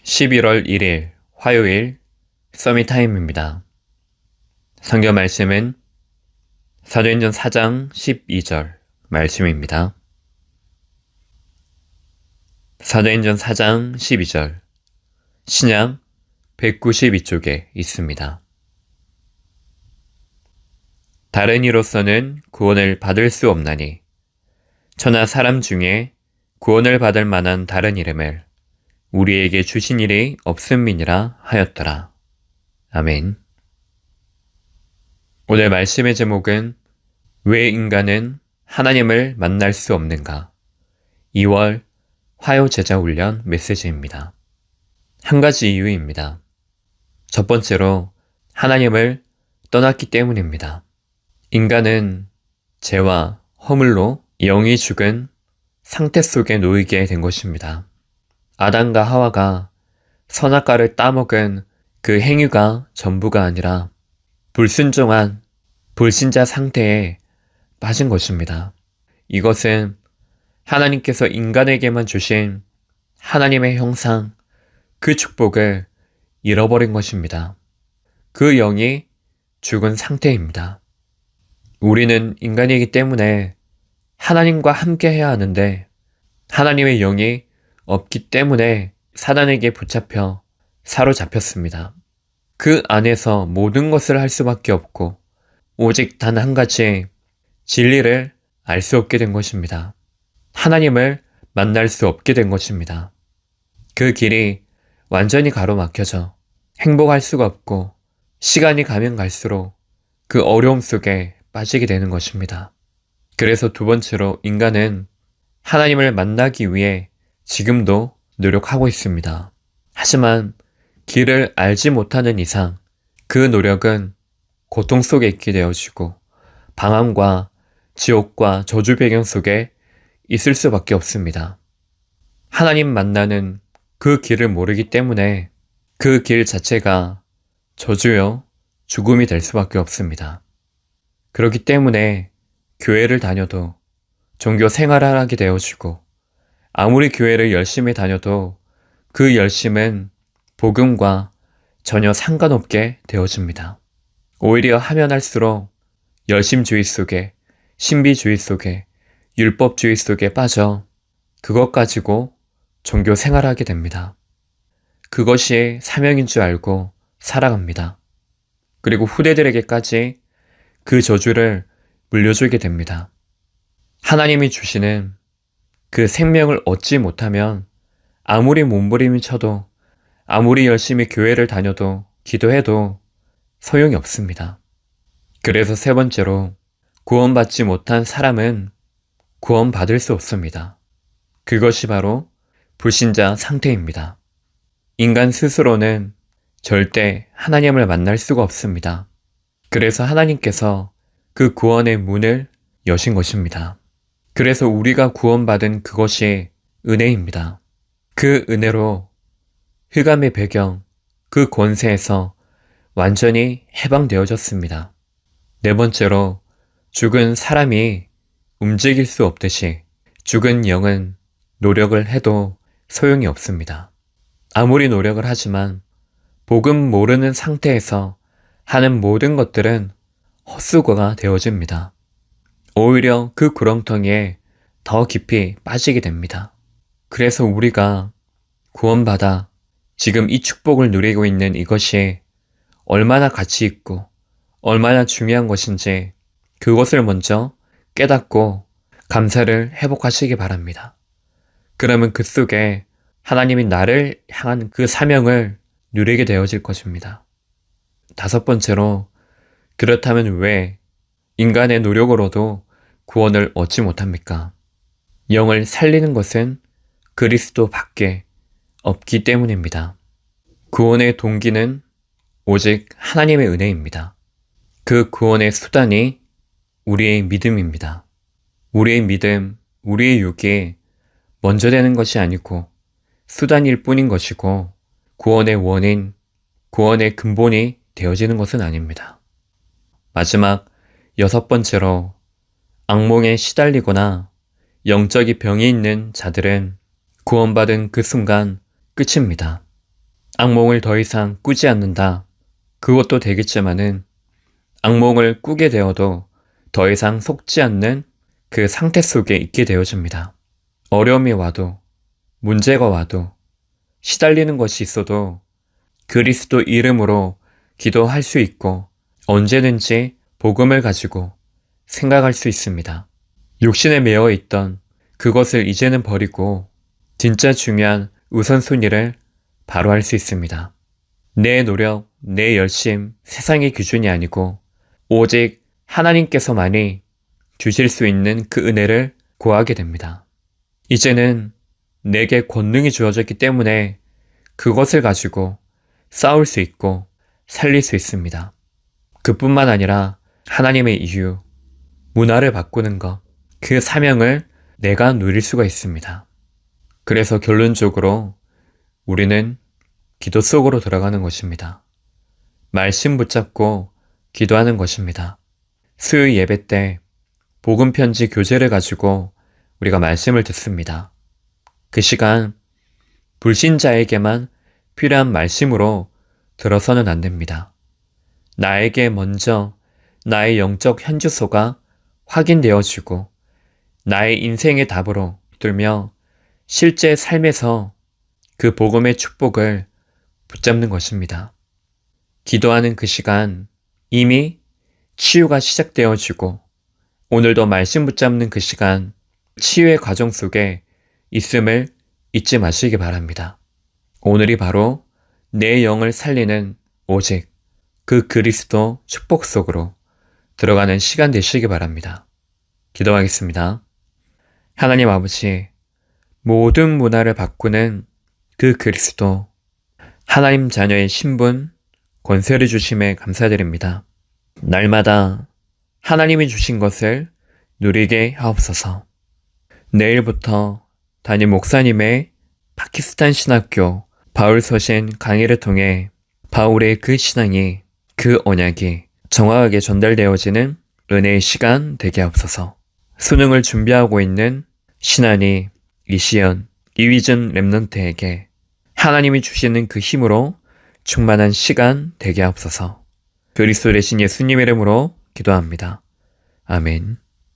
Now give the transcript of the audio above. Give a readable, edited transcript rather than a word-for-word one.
11월 1일 화요일 서밋타임입니다. 성경 말씀은 사도행전 4장 12절 말씀입니다. 사도행전 4장 12절 신약 192쪽에 있습니다. 다른 이로서는 구원을 받을 수 없나니 천하 사람 중에 구원을 받을 만한 다른 이름을 우리에게 주신 일이 없음이니라 하였더라. 아멘. 오늘 말씀의 제목은 왜 인간은 하나님을 만날 수 없는가? 2월 화요 제자 훈련 메시지입니다. 한 가지 이유입니다. 첫 번째로 하나님을 떠났기 때문입니다. 인간은 죄와 허물로 영이 죽은 상태 속에 놓이게 된 것입니다. 아담과 하와가 선악과를 따먹은 그 행위가 전부가 아니라 불순종한 불신자 상태에 빠진 것입니다. 이것은 하나님께서 인간에게만 주신 하나님의 형상, 그 축복을 잃어버린 것입니다. 그 영이 죽은 상태입니다. 우리는 인간이기 때문에 하나님과 함께 해야 하는데 하나님의 영이 없기 때문에 사단에게 붙잡혀 사로잡혔습니다. 그 안에서 모든 것을 할 수밖에 없고 오직 단 한 가지 진리를 알 수 없게 된 것입니다. 하나님을 만날 수 없게 된 것입니다. 그 길이 완전히 가로막혀져 행복할 수가 없고 시간이 가면 갈수록 그 어려움 속에 빠지게 되는 것입니다. 그래서 두 번째로 인간은 하나님을 만나기 위해 지금도 노력하고 있습니다. 하지만 길을 알지 못하는 이상 그 노력은 고통 속에 있게 되어지고 방황과 지옥과 저주 배경 속에 있을 수밖에 없습니다. 하나님 만나는 그 길을 모르기 때문에 그 길 자체가 저주요 죽음이 될 수밖에 없습니다. 그렇기 때문에 교회를 다녀도 종교 생활을 하게 되어지고 아무리 교회를 열심히 다녀도 그 열심은 복음과 전혀 상관없게 되어집니다. 오히려 하면 할수록 열심주의 속에, 신비주의 속에, 율법주의 속에 빠져 그것 가지고 종교 생활하게 됩니다. 그것이 사명인 줄 알고 살아갑니다. 그리고 후대들에게까지 그 저주를 물려주게 됩니다. 하나님이 주시는 그 생명을 얻지 못하면 아무리 몸부림을 쳐도 아무리 열심히 교회를 다녀도 기도해도 소용이 없습니다. 그래서 세 번째로 구원받지 못한 사람은 구원받을 수 없습니다. 그것이 바로 불신자 상태입니다. 인간 스스로는 절대 하나님을 만날 수가 없습니다. 그래서 하나님께서 그 구원의 문을 여신 것입니다. 그래서 우리가 구원받은 그것이 은혜입니다. 그 은혜로 흑암의 배경, 그 권세에서 완전히 해방되어졌습니다. 네 번째로 죽은 사람이 움직일 수 없듯이 죽은 영은 노력을 해도 소용이 없습니다. 아무리 노력을 하지만 복음 모르는 상태에서 하는 모든 것들은 헛수고가 되어집니다. 오히려 그 구렁텅이에 더 깊이 빠지게 됩니다. 그래서 우리가 구원받아 지금 이 축복을 누리고 있는 이것이 얼마나 가치 있고 얼마나 중요한 것인지 그것을 먼저 깨닫고 감사를 회복하시기 바랍니다. 그러면 그 속에 하나님이 나를 향한 그 사명을 누리게 되어질 것입니다. 다섯 번째로 그렇다면 왜 인간의 노력으로도 구원을 얻지 못합니까? 영을 살리는 것은 그리스도 밖에 없기 때문입니다. 구원의 동기는 오직 하나님의 은혜입니다. 그 구원의 수단이 우리의 믿음입니다. 우리의 믿음, 우리의 육이 먼저 되는 것이 아니고 수단일 뿐인 것이고 구원의 원인, 구원의 근본이 되어지는 것은 아닙니다. 마지막 여섯 번째로 악몽에 시달리거나 영적인 병이 있는 자들은 구원받은 그 순간 끝입니다. 악몽을 더 이상 꾸지 않는다. 그것도 되겠지만은 악몽을 꾸게 되어도 더 이상 속지 않는 그 상태 속에 있게 되어집니다. 어려움이 와도, 문제가 와도, 시달리는 것이 있어도 그리스도 이름으로 기도할 수 있고 언제든지 복음을 가지고 생각할 수 있습니다. 욕심에 매여 있던 그것을 이제는 버리고 진짜 중요한 우선순위를 바로 할 수 있습니다. 내 노력, 내 열심, 세상의 기준이 아니고 오직 하나님께서만이 주실 수 있는 그 은혜를 구하게 됩니다. 이제는 내게 권능이 주어졌기 때문에 그것을 가지고 싸울 수 있고 살릴 수 있습니다. 그뿐만 아니라 하나님의 이유, 문화를 바꾸는 것, 그 사명을 내가 누릴 수가 있습니다. 그래서 결론적으로 우리는 기도 속으로 들어가는 것입니다. 말씀 붙잡고 기도하는 것입니다. 수요 예배 때 복음 편지 교재를 가지고 우리가 말씀을 듣습니다. 그 시간 불신자에게만 필요한 말씀으로 들어서는 안 됩니다. 나에게 먼저 나의 영적 현주소가 확인되어지고 나의 인생의 답으로 들며 실제 삶에서 그 복음의 축복을 붙잡는 것입니다. 기도하는 그 시간 이미 치유가 시작되어지고 오늘도 말씀 붙잡는 그 시간 치유의 과정 속에 있음을 잊지 마시기 바랍니다. 오늘이 바로 내 영을 살리는 오직 그 그리스도 축복 속으로 들어가는 시간 되시기 바랍니다. 기도하겠습니다. 하나님 아버지, 모든 문화를 바꾸는 그 그리스도, 하나님 자녀의 신분, 권세를 주심에 감사드립니다. 날마다 하나님이 주신 것을 누리게 하옵소서. 내일부터 담임 목사님의 파키스탄 신학교 바울 서신 강의를 통해 바울의 그 신앙이, 그 언약이 정확하게 전달되어지는 은혜의 시간 되게 하옵소서. 수능을 준비하고 있는 신한이, 이시연, 이위준 랩런트에게 하나님이 주시는 그 힘으로 충만한 시간 되게 하옵소서. 그리스도 되신 예수님 이름으로 기도합니다. 아멘.